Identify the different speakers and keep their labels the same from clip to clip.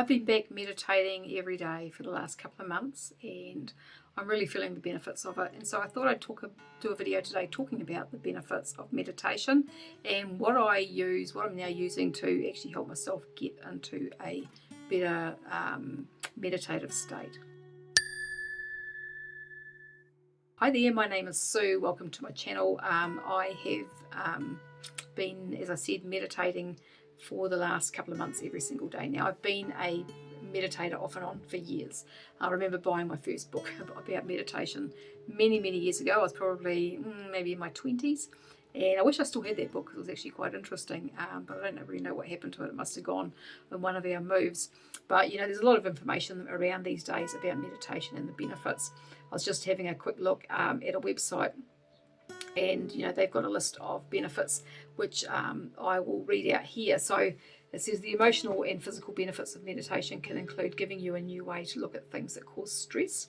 Speaker 1: I've been back meditating every day for the last couple of months, and I'm really feeling the benefits of it. And so I thought I'd do a video today talking about the benefits of meditation and what I'm now using to actually help myself get into a better meditative state. Hi there, my name is Sue. Welcome to my channel. I have been, as I said, meditating for the last couple of months every single day. Now, I've been a meditator off and on for years. I remember buying my first book about meditation many years ago. I was probably maybe in my 20s, and I wish I still had that book because it was actually quite interesting, but I don't really know what happened to it. It must have gone in one of our moves. But there's a lot of information around these days about meditation and the benefits. I was just having a quick look at a website, and they've got a list of benefits which I will read out here. So it says the emotional and physical benefits of meditation can include giving you a new way to look at things that cause stress,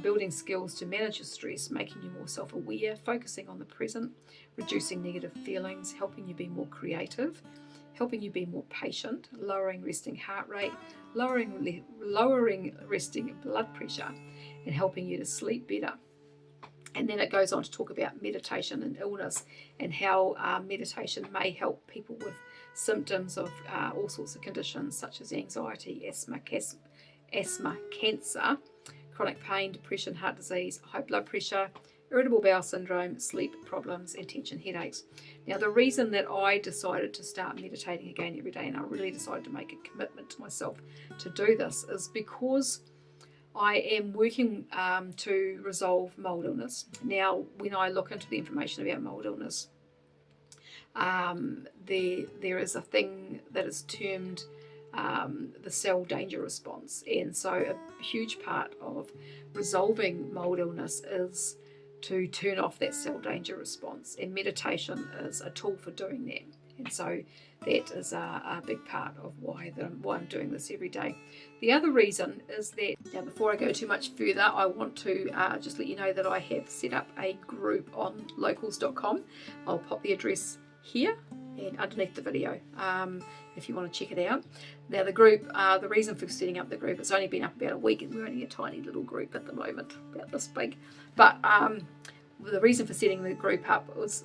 Speaker 1: building skills to manage your stress, making you more self-aware, focusing on the present, reducing negative feelings, helping you be more creative, helping you be more patient, lowering resting heart rate, lowering resting blood pressure, and helping you to sleep better. And then it goes on to talk about meditation and illness and how meditation may help people with symptoms of all sorts of conditions such as anxiety, asthma, cancer, chronic pain, depression, heart disease, high blood pressure, irritable bowel syndrome, sleep problems, and tension headaches. Now, the reason that I decided to start meditating again every day, and I really decided to make a commitment to myself to do this, is because I am working to resolve mold illness. Now, when I look into the information about mold illness, there is a thing that is termed the cell danger response. And so a huge part of resolving mold illness is to turn off that cell danger response. And meditation is a tool for doing that. And so that is a big part of why I'm doing this every day. The other reason is that, now before I go too much further, I want to just let you know that I have set up a group on Localscom. I'll pop the address here and underneath the video if you want to check it out. Now the group, the reason for setting up the group, it's only been up about a week and we're only a tiny little group at the moment, about this big. But the reason for setting the group up was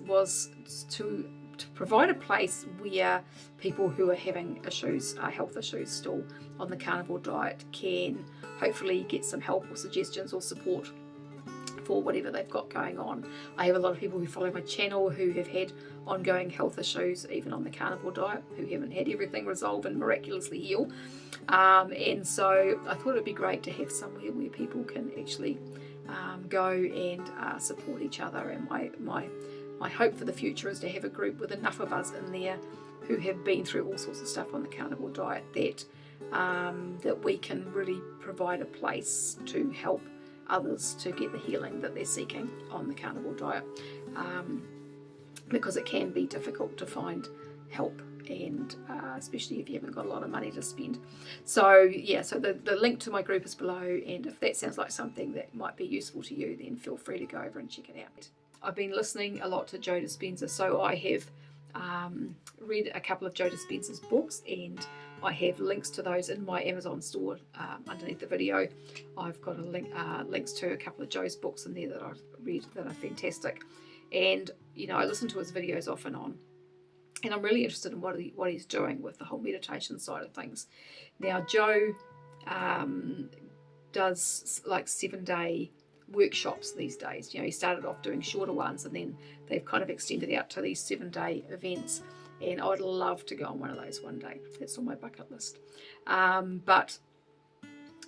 Speaker 1: to provide a place where people who are having issues, health issues still on the carnivore diet, can hopefully get some help or suggestions or support for whatever they've got going on. I have a lot of people who follow my channel who have had ongoing health issues even on the carnivore diet, who haven't had everything resolve and miraculously heal. And so I thought it'd be great to have somewhere where people can actually go and support each other. And my hope for the future is to have a group with enough of us in there who have been through all sorts of stuff on the carnivore diet that we can really provide a place to help others to get the healing that they're seeking on the carnivore diet, because it can be difficult to find help, and especially if you haven't got a lot of money to spend. So yeah, so the link to my group is below, and if that sounds like something that might be useful to you, then feel free to go over and check it out. I've been listening a lot to Joe Dispenza, so I have read a couple of Joe Dispenza's books, and I have links to those in my Amazon store underneath the video. I've got links to a couple of Joe's books in there that I've read that are fantastic, and I listen to his videos off and on, and I'm really interested in what he's doing with the whole meditation side of things. Now, Joe does like 7-day workshops these days. He started off doing shorter ones, and then they've kind of extended out to these 7-day events, and I'd love to go on one of those one day. That's on my bucket list. But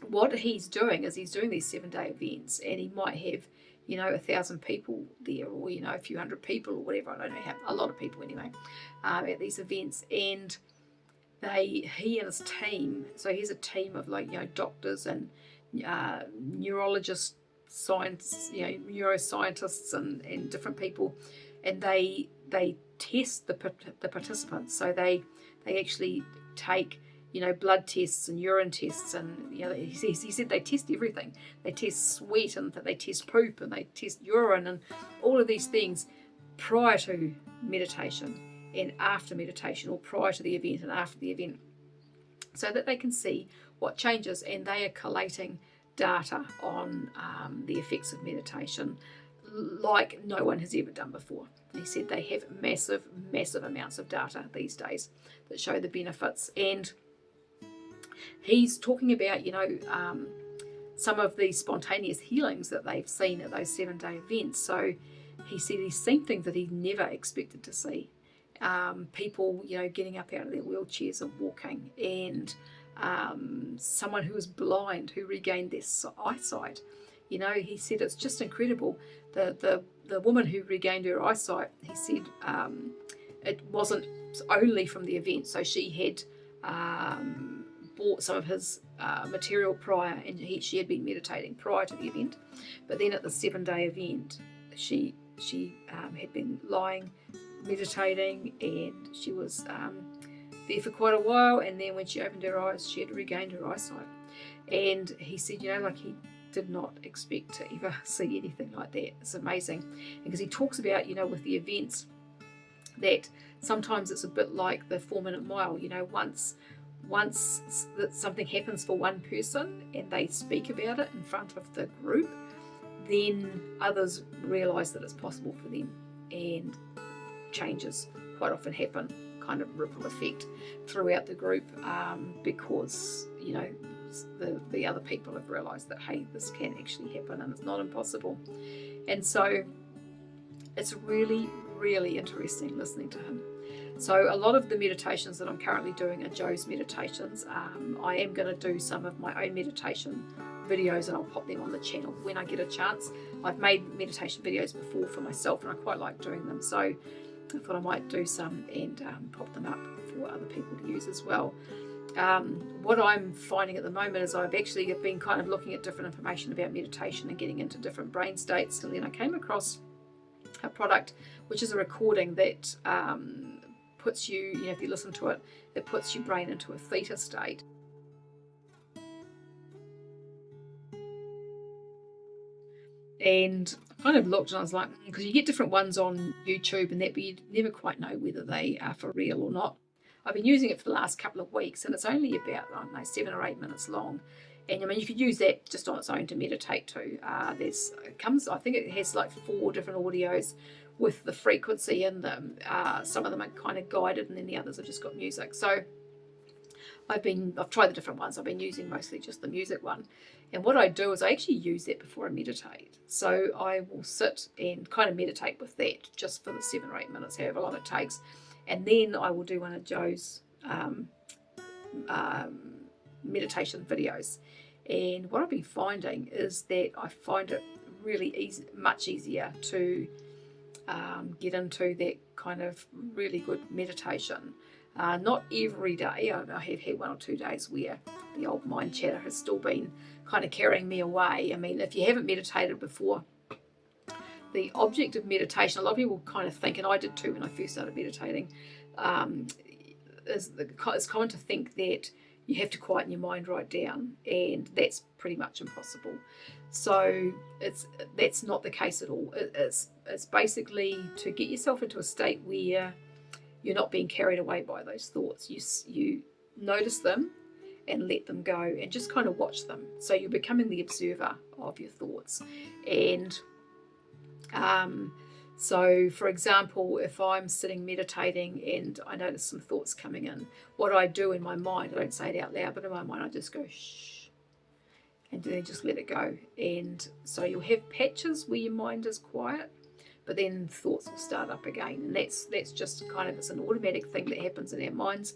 Speaker 1: what he's doing is he's doing these 7-day events, and he might have 1,000 people there, or a few hundred people or whatever. I don't know, a lot of people anyway at these events. And he and his team, so he's a team of doctors and neurologists, neuroscientists and different people, and they test the participants. So they actually take blood tests and urine tests, and he said they test everything. They test sweat, and they test poop, and they test urine, and all of these things prior to meditation and after meditation, or prior to the event and after the event. so that they can see what changes, and they are collating data on the effects of meditation like no one has ever done before. He said they have massive amounts of data these days that show the benefits, and he's talking about, some of the spontaneous healings that they've seen at those 7-day events. So he said he's seen things that he never expected to see. People, getting up out of their wheelchairs and walking, and someone who was blind who regained their eyesight. He said it's just incredible. The woman who regained her eyesight, he said it wasn't only from the event. So she had bought some of his material prior, and she had been meditating prior to the event. But then at the 7-day event, she had been lying, meditating, and she was there for quite a while. And then when she opened her eyes, she had regained her eyesight. And he said, he did not expect to ever see anything like that. It's amazing. Because he talks about, with the events, that sometimes it's a bit like the 4-minute mile. Once that something happens for one person and they speak about it in front of the group, then others realise that it's possible for them, and changes quite often happen, kind of ripple effect throughout the group, because the other people have realised that, hey, this can actually happen and it's not impossible. And so it's really, really interesting listening to him. So a lot of the meditations that I'm currently doing are Joe's meditations. I am going to do some of my own meditation videos, and I'll pop them on the channel when I get a chance. I've made meditation videos before for myself, and I quite like doing them, so I thought I might do some and pop them up for other people to use as well. What I'm finding at the moment is I've actually been kind of looking at different information about meditation and getting into different brain states, and then I came across a product which is a recording that puts you, if you listen to it, it puts your brain into a theta state. And I kind of looked, and I was like, because you get different ones on YouTube and that, but you never quite know whether they are for real or not. I've been using it for the last couple of weeks, and it's only about, 7 or 8 minutes long. And you could use that just on its own to meditate too. I think it has like 4 different audios with the frequency in them. Some of them are kind of guided, and then the others have just got music. So I've tried the different ones. I've been using mostly just the music one. And what I do is I actually use that before I meditate. So I will sit and kind of meditate with that just for the 7 or 8 minutes, however long it takes. And then I will do one of Joe's meditation videos. And what I've been finding is that I find it really much easier to get into that kind of really good meditation. Not every day. I have had 1 or 2 days where the old mind chatter has still been kind of carrying me away. If you haven't meditated before, the object of meditation, a lot of people kind of think, and I did too when I first started meditating, it's common to think that you have to quieten your mind right down, and that's pretty much impossible. So that's not the case at all. It's basically to get yourself into a state where you're not being carried away by those thoughts. You notice them and let them go, and just kind of watch them. So you're becoming the observer of your thoughts. And so, for example, if I'm sitting meditating and I notice some thoughts coming in, what I do in my mind, I don't say it out loud, but in my mind I just go shh, and then just let it go. And so you'll have patches where your mind is quiet, but then thoughts will start up again. And that's just kind of, it's an automatic thing that happens in our minds,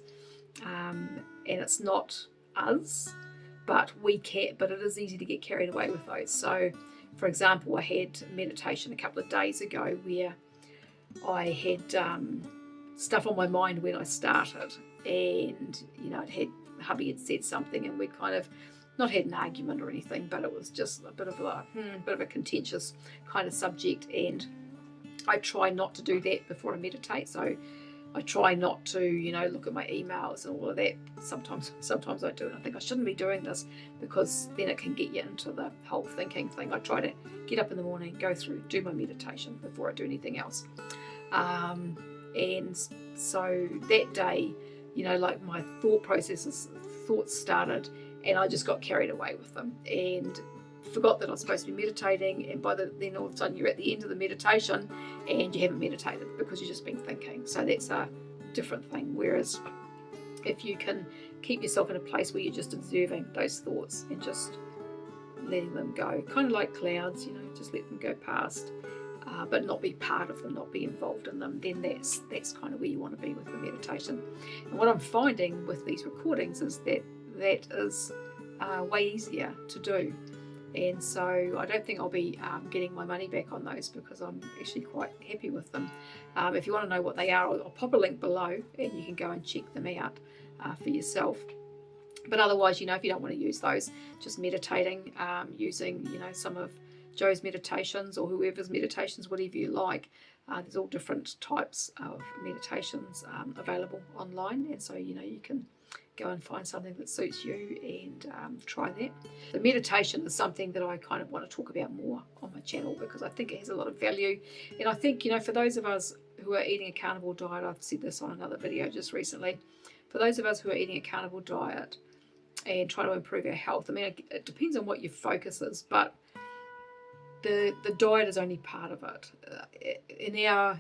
Speaker 1: and it's not us, but it is easy to get carried away with those. So for example, I had meditation a couple of days ago where I had stuff on my mind when I started, and hubby had said something, and we'd kind of not had an argument or anything, but it was just a bit of a contentious kind of subject. And I try not to do that before I meditate. So I try not to, look at my emails and all of that. Sometimes I do, and I think I shouldn't be doing this, because then it can get you into the whole thinking thing. I try to get up in the morning, go through, do my meditation before I do anything else. And so that day, like my thought processes thoughts started, and I just got carried away with them and forgot that I was supposed to be meditating, and then all of a sudden you're at the end of the meditation and you haven't meditated because you've just been thinking. So that's a different thing. Whereas if you can keep yourself in a place where you're just observing those thoughts and just letting them go, kind of like clouds, just let them go past, but not be part of them, not be involved in them, then that's kind of where you want to be with the meditation. And what I'm finding with these recordings is that is way easier to do. And so I don't think I'll be getting my money back on those, because I'm actually quite happy with them. If you want to know what they are, I'll pop a link below and you can go and check them out for yourself. But otherwise, if you don't want to use those, just meditating, using, some of Joe's meditations or whoever's meditations, whatever you like. There's all different types of meditations available online. And so, you can go and find something that suits you and try that. The meditation is something that I kind of want to talk about more on my channel, because I think it has a lot of value. And I think, for those of us who are eating a carnivore diet, I've said this on another video just recently, for those of us who are eating a carnivore diet and trying to improve our health, I mean, it depends on what your focus is, but the diet is only part of it. In our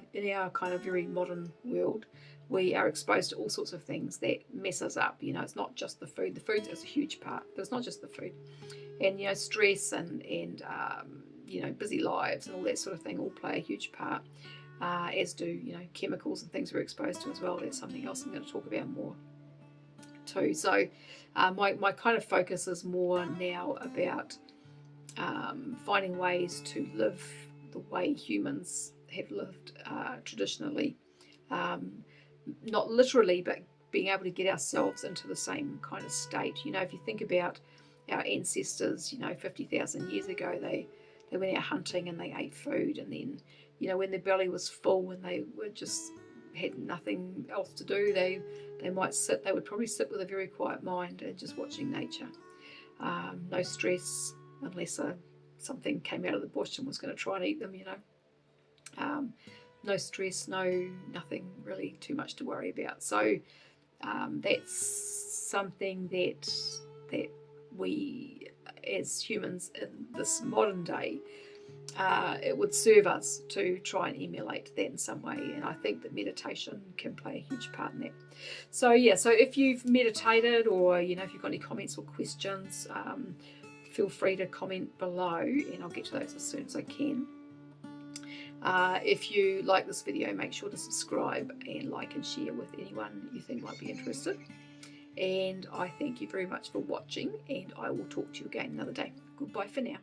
Speaker 1: kind of very modern world, we are exposed to all sorts of things that mess us up. It's not just the food. The food is a huge part, but it's not just the food. And stress and busy lives and all that sort of thing all play a huge part, as do chemicals and things we're exposed to as well. That's something else I'm going to talk about more too. So my kind of focus is more now about finding ways to live the way humans have lived traditionally. Not literally, but being able to get ourselves into the same kind of state. If you think about our ancestors, 50,000 years ago, they went out hunting and they ate food, and then, when their belly was full and they were just had nothing else to do, they would probably sit with a very quiet mind and just watching nature. No stress, unless something came out of the bush and was going to try and eat them, no stress, nothing really too much to worry about. So that's something that we as humans in this modern day, it would serve us to try and emulate that in some way. And I think that meditation can play a huge part in that. So if you've meditated, or if you've got any comments or questions, feel free to comment below and I'll get to those as soon as I can. If you like this video, make sure to subscribe and like and share with anyone you think might be interested. And I thank you very much for watching, and I will talk to you again another day. Goodbye for now.